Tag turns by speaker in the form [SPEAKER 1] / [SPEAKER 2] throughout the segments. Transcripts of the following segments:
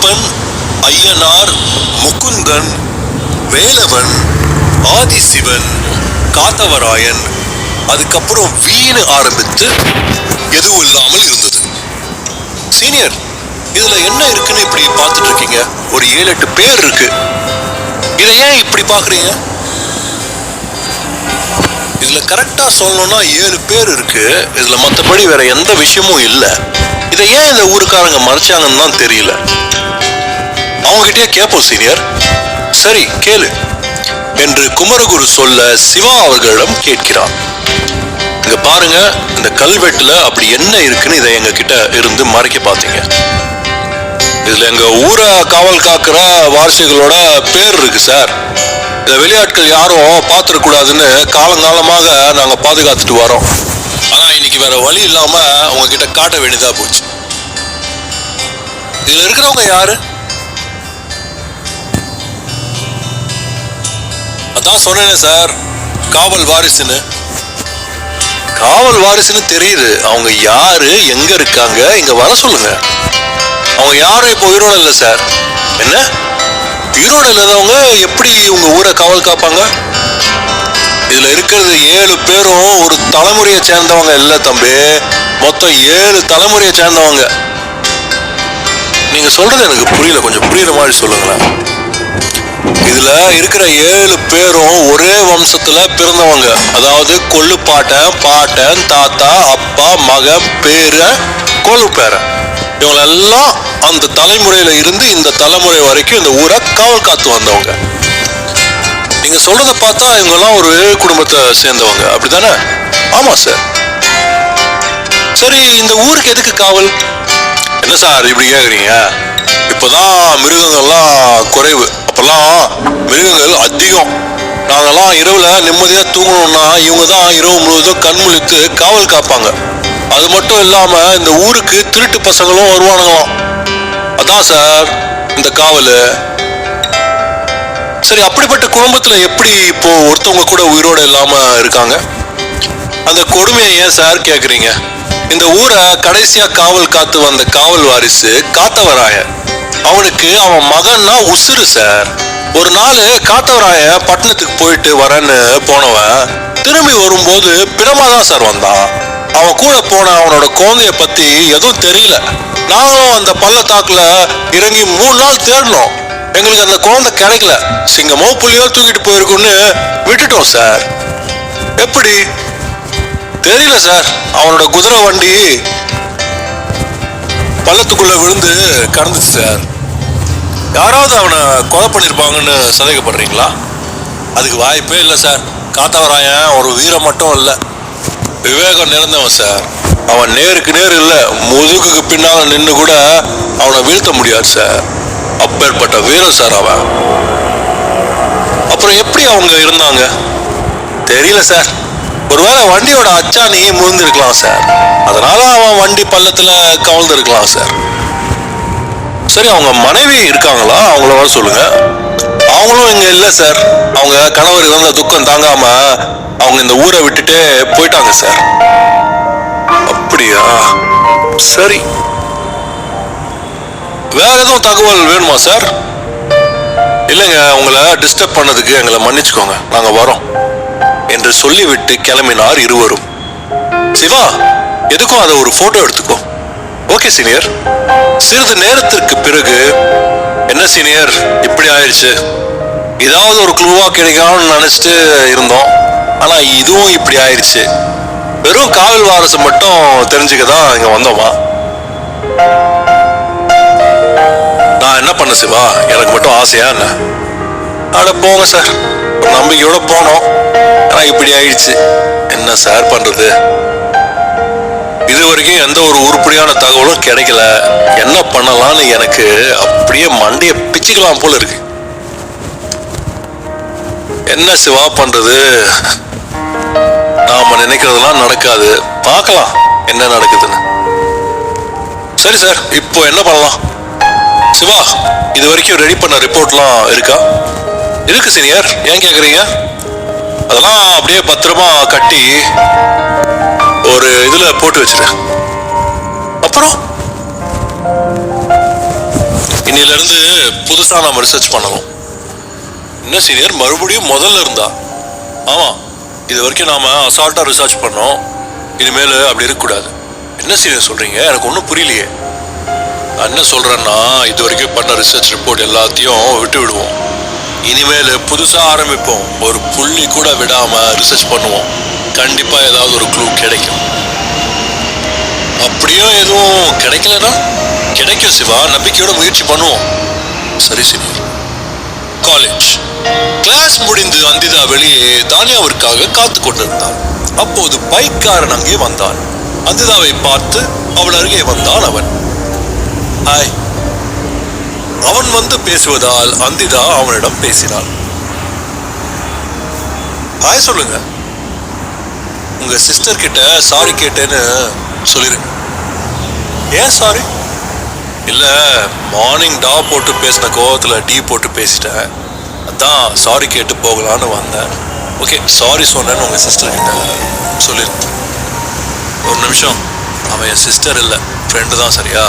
[SPEAKER 1] ஐயப்பன், ஐயனார், முகுந்தன், வேலவன், ஆதிசிவன், காத்தவராயன், அதுக்கப்புறம் வீணு ஆரம்பித்து எதுவும் இல்லாமல் இருந்தது. சீனியர், இதுல என்ன இருக்குன்னு இப்படி பார்த்துட்டு இருக்கீங்க? ஒரு 7-8 பேர் இருக்கு. இதை ஏன் இப்படி பாக்குறீங்க? இதுல கரெக்டா சொல்லணும்னா 7 பேர் இருக்கு. இதுல மற்றபடி வேற எந்த விஷயமும் இல்லை. இதை ஏன் இந்த ஊருக்காரங்க மறைச்சாங்கன்னு தான் தெரியல. அவங்ககிட்டயே கேட்போம் சீனியர். சரி கேளு என்று குமரகுரு சொல்ல சிவா அவர்களிடம் கேட்கிறான். இங்க பாருங்க, இந்த கல்வெட்டுல அப்படி என்ன இருக்குன்னு இதை எங்க கிட்ட இருந்து மறைக்க பாத்தீங்க. இதுல எங்க ஊரை காவல் காக்குற வாரிசுகளோட பேர் இருக்கு சார். இந்த வெளியாட்கள் யாரும் பாத்துடக்கூடாதுன்னு காலங்காலமாக நாங்க பாதுகாத்துட்டு வரோம். ஆனா இன்னைக்கு வேற வழி இல்லாம உங்ககிட்ட காட்ட வேண்டியதா போச்சு. இதுல இருக்கிறவங்க யாரு? அதான் சொன்னேனே சார், காவல் வாரிசுன்னு. காவல் வாரிசுன்னு தெரியுது. அவங்க யாரு, எங்க இருக்காங்க, இங்க வர சொல்லுங்க. அவங்க யாரும் இப்போ உயிரோட இல்லை சார். என்ன உயிரோட இல்லாதவங்க எப்படி உங்க ஊரை காவல் காப்பாங்க? இதுல இருக்கிறது 7 பேரும் ஒரு தலைமுறையை சேர்ந்தவங்க இல்ல தம்பி, மொத்தம் 7 தலைமுறையை சேர்ந்தவங்க. நீங்க சொல்றது எனக்கு புரியல, கொஞ்சம் புரியுற மாதிரி சொல்லுங்களேன். இதுல இருக்கிற 7 பேரும் ஒரே வம்சத்துல பிறந்தவங்க. அதாவது கொள்ளு பாட்டன், பாட்டன், தாத்தா, அப்பா, மகன், பேரன், கொள்ளு பேரன், இவங்களெல்லாம் அந்த தலைமுறையில இருந்து இந்த தலைமுறை வரைக்கும் இந்த ஊரை காவல் காத்து வந்தவங்க. நீங்க சொல்றத பார்த்தா இவங்கெல்லாம் ஒரு குடும்பத்தை சேர்ந்தவங்க, அப்படித்தானே? ஆமா சார். சரி, இந்த ஊருக்கு எதுக்கு காவல்? என்ன சார் இப்படி கேக்குறீங்க? இப்பதான் மிருகங்கள்லாம் குறைவு, அப்பெல்லாம் மிருகங்கள் அதிகம். நாங்கெல்லாம் இரவுல நிம்மதியா தூங்கணும்னா இவங்க தான் இரவு முழுவதும் கண் முழித்து காவல் காப்பாங்க. அது மட்டும் இல்லாம இந்த ஊருக்கு திருட்டு பசங்களும் வருவானுங்களாம். அதான் சார் இந்த காவல். சரி, அப்படிப்பட்ட குடும்பத்துல எப்படி இப்போ ஒருத்தவங்க கூட உயிரோட இல்லாம இருக்காங்க? அந்த கொடுமையை ஏன் சார் கேக்குறீங்க? இந்த ஊரை கடைசியா காவல் காத்து வந்த காவல் வாரிசு காத்தவராயன். அவனுக்கு அவன் மகன்னா உசுறு சார். ஒரு நாள் காத்தவராயன் பட்டணத்துக்கு போயிட்டு வரேன்னு போனவன் திரும்பி வரும்போது பிணமா தான் சார் வந்தான். அவன் கூட போன அவனோட குழந்தைய பத்தி எதுவும் தெரியல. நாங்களும் அந்த பள்ளத்தாக்குல இறங்கி 3 நாள் தேடணும். எங்களுக்கு அந்த குழந்தை கிடைக்கல. சிங்கமோ புலியோ தூக்கிட்டு போயிருக்குன்னு விட்டுட்டோம் சார். எப்படி தெரியல சார். அவனோட குதிரை வண்டி பள்ளத்துக்குள்ள விழுந்து கடந்துச்சு சார். யாராவது அவனை கொலை பண்ணிருப்பாங்கன்னு சந்தேகப்படுறீங்களா? அதுக்கு வாய்ப்பே இல்லை சார். காத்தவராயன் ஒரு வீரம் மட்டும் இல்லை, விவேகம் நிறைந்தவன் சார். அவன் நேருக்கு நேர் இல்லை, முதுகுக்கு பின்னால் நின்று கூட அவனை வீழ்த்த முடியாது சார். அப்பேற்பட்ட வீரம் சார் அவன். அப்புறம் எப்படி அவங்க இருந்தாங்க தெரியல சார். ஒருவேளை வண்டியோட அச்சாணி முழுந்திருக்கலாம் சார். அதனால அவன் வண்டி பள்ளத்துல கவிழ்ந்திருக்கலாம் சார். சரி, அவங்க மனைவி இருக்காங்களா? அவங்கள வர சொல்லுங்க. அவங்களும் இங்க இல்ல சார். அவங்க கணவர் இறந்த துக்கம் தாங்காம அவங்க இந்த ஊரை விட்டுட்டு போயிட்டாங்க சார். அப்படியா? சரி, வேற எதுவும் தகவல் வேணுமா சார்? இல்லைங்க, உங்களை டிஸ்டர்ப் பண்ணதுக்கு எங்களை மன்னிச்சுக்கோங்க, நாங்க வரோம் என்று சொல்லிவிட்டு கிளம்பினார் இருவரும். சிவா, எதுக்கும் அதை ஒரு போட்டோ எடுத்துக்கோ. Okay senior. சிறிது நேரத்திற்கு பிறகு, என்ன சீனியர் இப்படி ஆயிடுச்சு? ஏதாவது ஒரு க்ளூவா கிடைக்கணும்னு நினைச்சிட்டு இருந்தோம். ஆனா இதுவும் இப்படி ஆயிடுச்சு. வெறும் காவல் வாரிசு மட்டும் தெரிஞ்சுக்கதான் இங்க வந்தோமா? நான் என்ன பண்ண சிவா? எனக்கு மட்டும் ஆசையா என்ன? அட போங்க சார், ஒரு நம்பிக்கையோட போனோம். ஆனா இப்படி ஆயிடுச்சு. என்ன சார் பண்றது? இது வரைக்கும் எந்த ஒரு உருப்படியான தகவலும் கிடைக்கல. என்ன பண்ணலாம்னு எனக்கு அப்படியே மண்டைய பிச்சுக்கலாம் போல இருக்கு. என்ன சிவா பண்றது? நாம நினைக்கிறதெல்லாம் நடக்காது. பார்க்கலாம் என்ன நடக்குதுன்னு. சரி சார், இப்போ என்ன பண்ணலாம்? சிவா, இது வரைக்கும் ரெடி பண்ண ரிப்போர்ட்லாம் இருக்கா? இருக்கு சீனியர். ஏன் கேக்குறீங்க? அதெல்லாம் அப்படியே பத்திரமா கட்டி ஒரு இதுல போட்டு வச்சிரு. அப்புறம் இன்னில இருந்து புதுசா நாம ரிசர்ச் பண்ணணும். என்ன சீனியர், மறுபடியும் முதல்ல இருந்தா? ஆமா, இது வரைக்கும் நாம அசால்ட்டா ரிசர்ச் பண்ணோம். இனிமேல் அப்படி இருக்கக்கூடாது. என்ன சீனியர் சொல்றீங்க? எனக்கு ஒன்றும் புரியலையே. நான் என்ன சொல்றேன்னா, இது வரைக்கும் பண்ண ரிசர்ச் ரிப்போர்ட் எல்லாத்தையும் விட்டு விடுவோம். இனிமேல் புதுசா ஆரம்பிப்போம். ஒரு புள்ளி கூட விடாம ரிசர்ச் பண்ணுவோம். கண்டிப்பா ஏதாவது ஒரு க்ளூ கிடைக்கும். அப்படியும் எதுவும் கிடைக்கலனா? கிடைக்கும் சிவா, நம்பிக்கையோட முயற்சி பண்ணுவோம். சரி சீனியர். காலேஜ் கிளாஸ் முடிந்து அந்திதா வெளியே தானியாவிற்காக காத்து கொண்டிருந்தான். அப்போது பைக்காரன் அங்கே வந்தான். அந்திதாவை பார்த்து அவள் அருகே வந்தான் அவன். ஹாய். அவன் வந்து பேசுவதால் அந்திதா அவனிடம் பேசினாள். ஹாய் சொல்லுங்க. உங்க சிஸ்டர் கிட்ட சாரி கேட்டேன்னு சொல்லிருங்க. ஏன் சாரி? இல்ல, மார்னிங் டா போட்டு பேசின கோவத்துல டீ போட்டு பேசிட்டேன். அதான் சாரி கேட்டு போகலான்னு வந்தேன். ஓகே, சாரி சொன்னேன்னு உங்க சிஸ்டர் கிட்ட சொல்லிருங்க. ஒரு நிமிஷம், அவன் என் சிஸ்டர் இல்லை, ஃப்ரெண்டு தான். சரியா?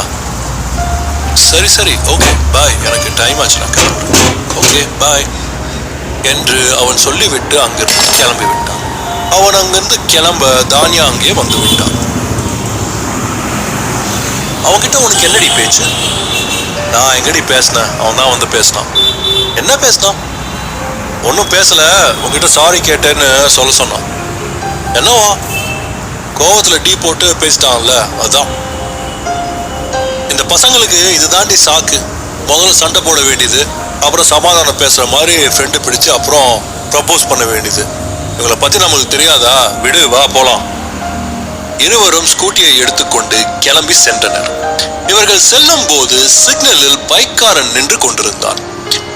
[SPEAKER 1] சரி சரி, ஓகே பாய், எனக்கு டைம் ஆச்சு, நான் கிளம்புறேன். ஓகே பாய் என்று அவன் சொல்லிவிட்டு அங்கிருந்து கிளம்பி விட்டான். அவன் அங்கிருந்து கிளம்ப தானியா அங்கே வந்து விட்டான். அவன்கிட்ட உனக்கு என்னடி பேச்சு? நான் எங்கடி பேசினேன்? அவன் தான் வந்து பேசினான். என்ன பேசினான்? ஒன்றும் பேசல, உன்கிட்ட சாரி கேட்டேன்னு சொல்ல சொன்னான். என்னவா? கோவத்தில் டீ போட்டு பேசிட்டான்ல, அதுதான். இந்த பசங்களுக்கு இது தாண்டி சாக்கு. முதல்ல சண்டை போட வேண்டியது, அப்புறம் சமாதானம் பேசுற மாதிரி ஃப்ரெண்டு பிடிச்சு அப்புறம் ப்ரப்போஸ் பண்ண வேண்டியது. இவங்களை பத்தி நம்மளுக்கு தெரியாதா? விடு, வா போலாம். இருவரும் ஸ்கூட்டியை எடுத்துக்கொண்டு கிளம்பி சென்றனர். இவர்கள் செல்லும் போது சிக்னலில் பைக்காரன் நின்று கொண்டிருந்தான்.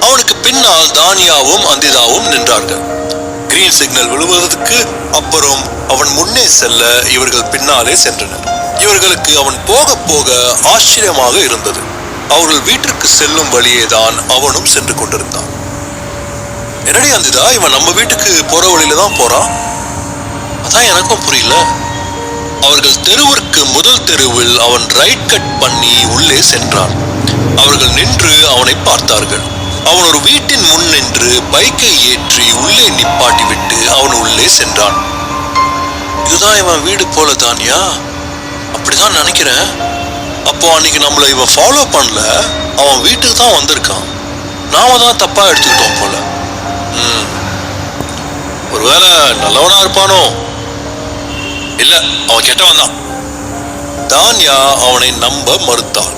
[SPEAKER 1] அவனுக்கு பின்னால் தானியாவும் அந்திதாவும் நின்றார்கள். கிரீன் சிக்னல் விழுவதற்கு அப்புறம் அவன் முன்னே செல்ல இவர்கள் பின்னாலே சென்றனர். இவர்களுக்கு அவன் போக போக ஆச்சரியமாக இருந்தது. அவர்கள் வீட்டிற்கு செல்லும் வழியேதான் அவனும் சென்று கொண்டிருந்தான். என்னடி அந்திதா, இவன் நம்ம வீட்டுக்கு போற வழியில தான் போறான்? அதான் எனக்கும் புரியல. அவர்கள் தெருவிற்கு முதல் தெருவில் அவன் ரைட் கட் பண்ணி உள்ளே சென்றான். அவர்கள் நின்று அவனை பார்த்தார்கள். அவன் ஒரு வீட்டின் முன் நின்று பைக்கை ஏற்றி உள்ளே நிப்பாட்டி விட்டு அவன் உள்ளே சென்றான். இதுதான் இவன் வீடு போல தானியா? அப்படிதான் நினைக்கிறேன். அப்போ அன்னைக்கு நம்மள இவன் ஃபாலோ பண்ணல, அவன் வீட்டுக்கு தான் வந்திருக்கான். நாம தான் தப்பா எடுத்துக்கிட்டோம் போல. ஒருவேளை நல்லவனா இருப்பானோ? இல்ல, அவன் கெட்டவன் தான். தானியா அவனை நம்ப மறுத்தாள்.